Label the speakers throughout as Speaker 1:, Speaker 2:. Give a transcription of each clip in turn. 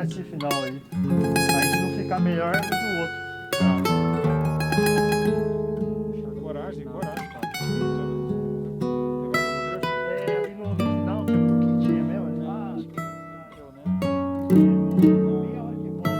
Speaker 1: esse final aí. Aí se não ficar melhor, usa o outro.
Speaker 2: Coragem, coragem, cara.
Speaker 1: É, ali no final, que é o que tinha mesmo. Deu, né? Meia hora que volta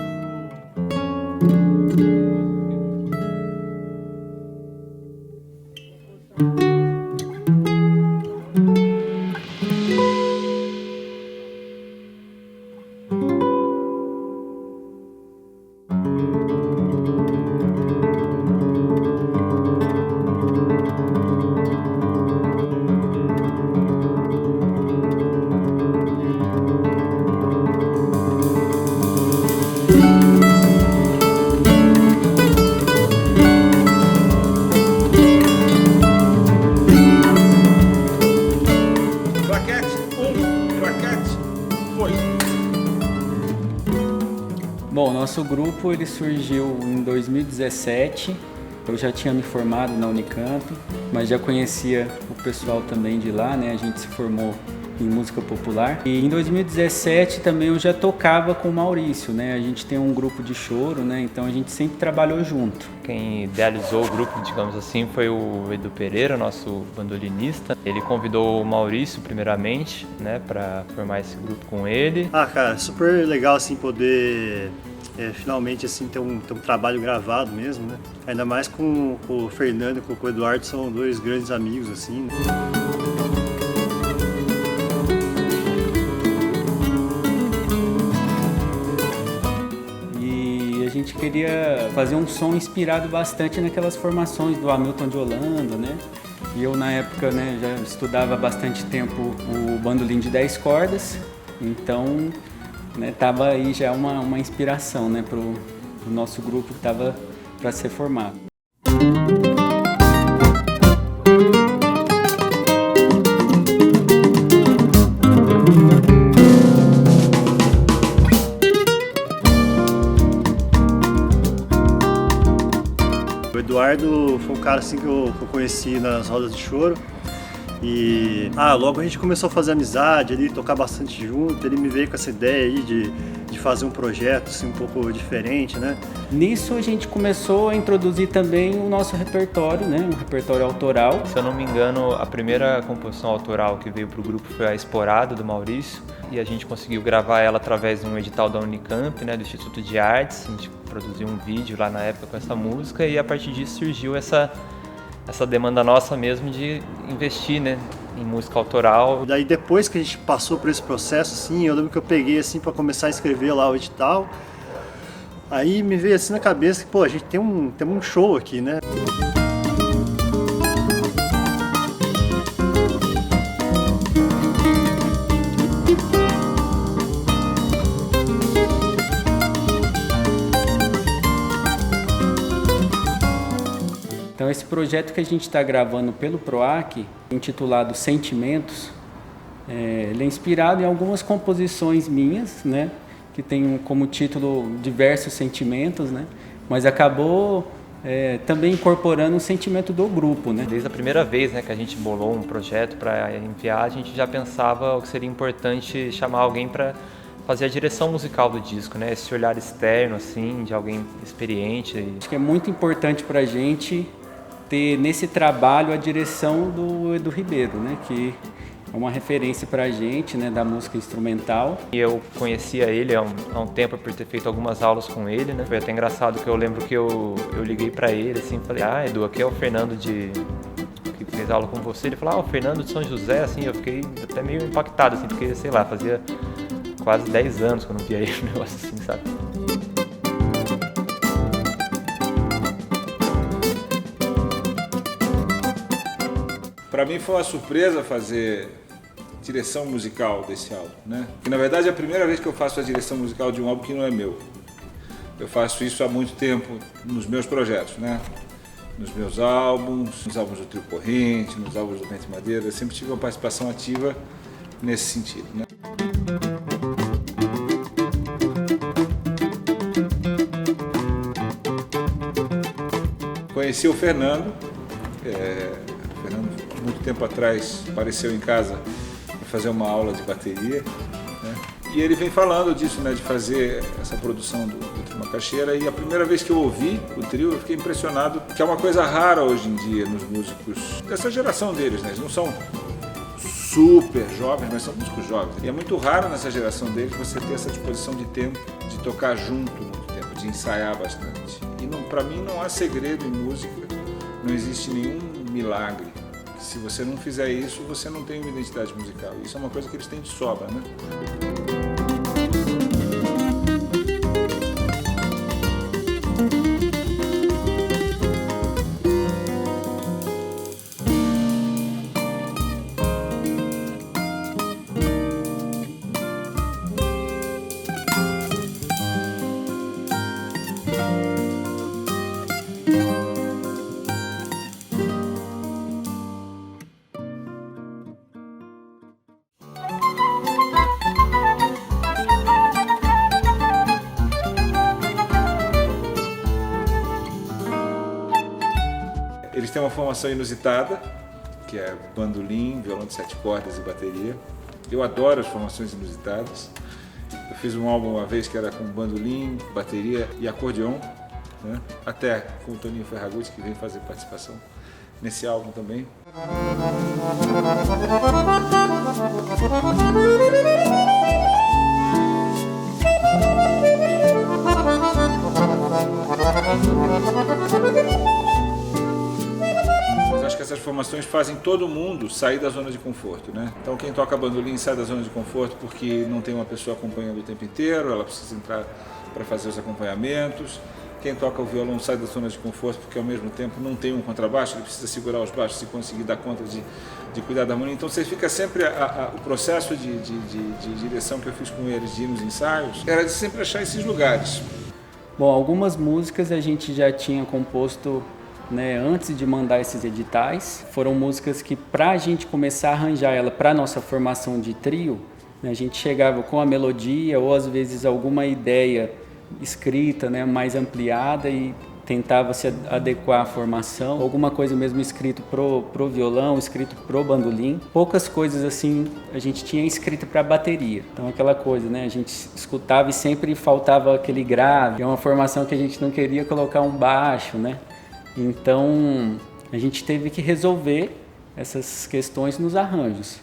Speaker 3: Bom, nosso grupo ele surgiu em 2017. Eu já tinha me formado na Unicamp, mas já conhecia o pessoal também de lá, né? A gente se formou em música popular. E em 2017 também eu já tocava com o Maurício, né? A gente tem um grupo de choro, né? Então a gente sempre trabalhou junto.
Speaker 4: Quem idealizou o grupo, digamos assim, foi o Edu Pereira, nosso bandolinista. Ele convidou o Maurício primeiramente, né, para formar esse grupo com ele.
Speaker 1: cara, super legal assim poder finalmente assim ter um trabalho gravado mesmo, né? Ainda mais com o Fernando e com o Eduardo, são dois grandes amigos assim, né?
Speaker 3: E a gente queria fazer um som inspirado bastante naquelas formações do Hamilton de Holanda, né? E eu na época, né, já estudava há bastante tempo o bandolim de 10 cordas, então, né, tava aí já uma inspiração, né, pro nosso grupo que tava para ser formado.
Speaker 1: O Eduardo foi um cara assim que eu conheci nas rodas de choro. E logo a gente começou a fazer amizade ali, tocar bastante junto. Ele me veio com essa ideia aí de fazer um projeto assim, um pouco diferente, né?
Speaker 3: Nisso a gente começou a introduzir também o nosso repertório, né? Um repertório autoral.
Speaker 4: Se eu não me engano, a primeira composição autoral que veio para o grupo foi a Esporada, do Maurício. E a gente conseguiu gravar ela através de um edital da Unicamp, né, do Instituto de Artes. A gente produziu um vídeo lá na época com essa música e a partir disso surgiu essa demanda nossa mesmo de investir, né, em música autoral.
Speaker 1: Daí depois que a gente passou por esse processo, assim, eu lembro que eu peguei assim para começar a escrever lá o edital. Aí me veio assim na cabeça que, pô, a gente tem um show aqui, né?
Speaker 3: Então esse projeto que a gente está gravando pelo PROAC, intitulado Sentimentos, ele é inspirado em algumas composições minhas, né, que tem como título Diversos Sentimentos, né, mas acabou também incorporando o sentimento do grupo, né.
Speaker 4: Desde a primeira vez, né, que a gente bolou um projeto para enviar, a gente já pensava que seria importante chamar alguém para fazer a direção musical do disco, né, esse olhar externo, assim, de alguém experiente.
Speaker 3: Acho que é muito importante para a gente ter nesse trabalho a direção do Edu Ribeiro, né, que é uma referência para a gente, né, da música instrumental.
Speaker 4: E eu conhecia ele há um tempo por ter feito algumas aulas com ele, né? Foi até engraçado que eu lembro que eu liguei para ele assim, falei: Edu, aqui é o Fernando que fez aula com você. Ele falou: o Fernando de São José, assim. Eu fiquei até meio impactado, assim, porque, sei lá, fazia quase 10 anos que eu não via ele, um negócio assim, sabe?
Speaker 2: Para mim foi uma surpresa fazer direção musical desse álbum, né? Porque na verdade é a primeira vez que eu faço a direção musical de um álbum que não é meu. Eu faço isso há muito tempo nos meus projetos, né? Nos meus álbuns, nos álbuns do Trio Corrente, nos álbuns do Vento e Madeira, eu sempre tive uma participação ativa nesse sentido, né? Conheci o Fernando. Muito tempo atrás apareceu em casa para fazer uma aula de bateria, né? E ele vem falando disso, né, de fazer essa produção do Trio Macaxeira, e a primeira vez que eu ouvi o trio eu fiquei impressionado, que é uma coisa rara hoje em dia nos músicos dessa geração deles, né? Eles não são super jovens, mas são músicos jovens. E é muito raro nessa geração deles você ter essa disposição de tempo, de tocar junto muito tempo, de ensaiar bastante. E para mim não há segredo em música, não existe nenhum milagre. Se você não fizer isso, você não tem uma identidade musical. Isso é uma coisa que eles têm de sobra, né? Eles têm uma formação inusitada, que é bandolim, violão de 7 cordas e bateria. Eu adoro as formações inusitadas. Eu fiz um álbum uma vez que era com bandolim, bateria e acordeon, né? Até com o Toninho Ferragutti, que vem fazer participação nesse álbum também. Mas acho que essas formações fazem todo mundo sair da zona de conforto, né? Então quem toca bandolim sai da zona de conforto porque não tem uma pessoa acompanhando o tempo inteiro, ela precisa entrar para fazer os acompanhamentos. Quem toca o violão sai da zona de conforto porque ao mesmo tempo não tem um contrabaixo, ele precisa segurar os baixos e conseguir dar conta de cuidar da harmonia. Então você fica sempre, o processo de direção que eu fiz com eles, de ir nos ensaios, era de sempre achar esses lugares.
Speaker 3: Bom, algumas músicas a gente já tinha composto, né, antes de mandar esses editais. Foram músicas que, para a gente começar a arranjar ela para a nossa formação de trio, né, a gente chegava com a melodia ou às vezes alguma ideia escrita, né, mais ampliada, e tentava se adequar à formação, alguma coisa mesmo escrito pro violão, escrito pro bandolim. Poucas coisas assim a gente tinha escrito para bateria. Então aquela coisa, né, a gente escutava e sempre faltava aquele grave, é uma formação que a gente não queria colocar um baixo, né? Então a gente teve que resolver essas questões nos arranjos.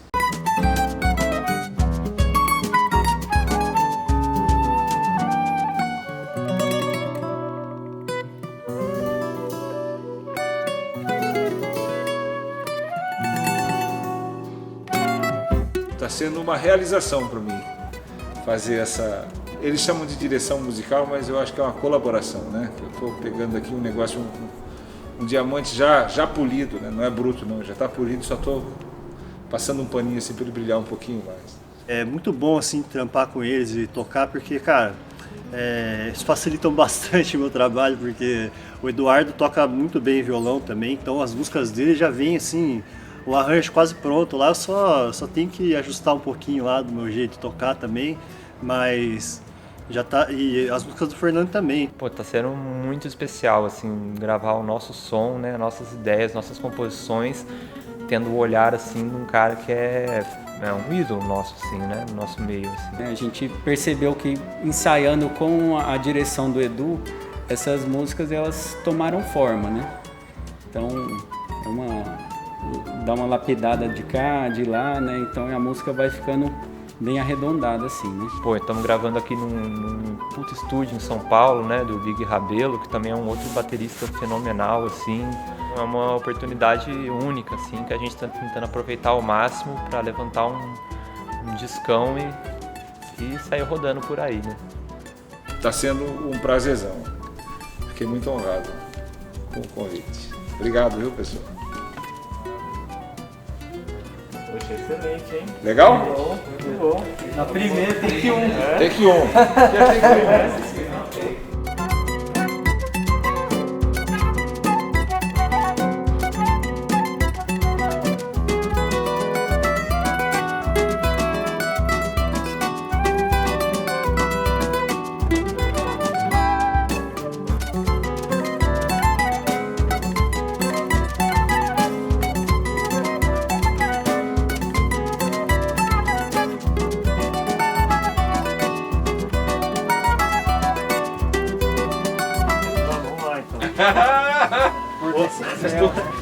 Speaker 2: Está sendo uma realização para mim fazer essa... Eles chamam de direção musical, mas eu acho que é uma colaboração, né? Eu estou pegando aqui um negócio, um diamante já polido, né? Não é bruto não, já está polido, só estou passando um paninho assim para ele brilhar um pouquinho mais.
Speaker 1: É muito bom assim trampar com eles e tocar, porque, cara, eles facilitam bastante o meu trabalho, porque o Eduardo toca muito bem violão também, então as músicas dele já vêm assim, o arranjo quase pronto lá, eu só tenho que ajustar um pouquinho lá do meu jeito de tocar também, mas já tá. E as músicas do Fernando também.
Speaker 4: Pô, tá sendo muito especial, assim, gravar o nosso som, né, nossas ideias, nossas composições, tendo o olhar, assim, de um cara que é um ídolo nosso, assim, né, no nosso meio, assim.
Speaker 3: A gente percebeu que ensaiando com a direção do Edu, essas músicas elas tomaram forma, né? Então, dá uma lapidada de cá, de lá, né? Então a música vai ficando bem arredondada assim, né?
Speaker 4: Pô, estamos gravando aqui num puto estúdio em São Paulo, né, do Big Rabelo, que também é um outro baterista fenomenal, assim. É uma oportunidade única, assim, que a gente está tentando aproveitar ao máximo para levantar um discão e sair rodando por aí, né?
Speaker 2: Está sendo um prazerzão. Fiquei muito honrado com o convite. Obrigado, viu, pessoal?
Speaker 5: Poxa, excelente, hein?
Speaker 2: Legal?
Speaker 5: Muito bom.
Speaker 3: Na primeira tem que
Speaker 2: Tem que um.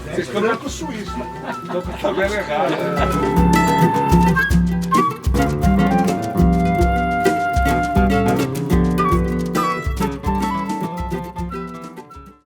Speaker 2: Vocês estão com o suíço. Estão com o tabela errada.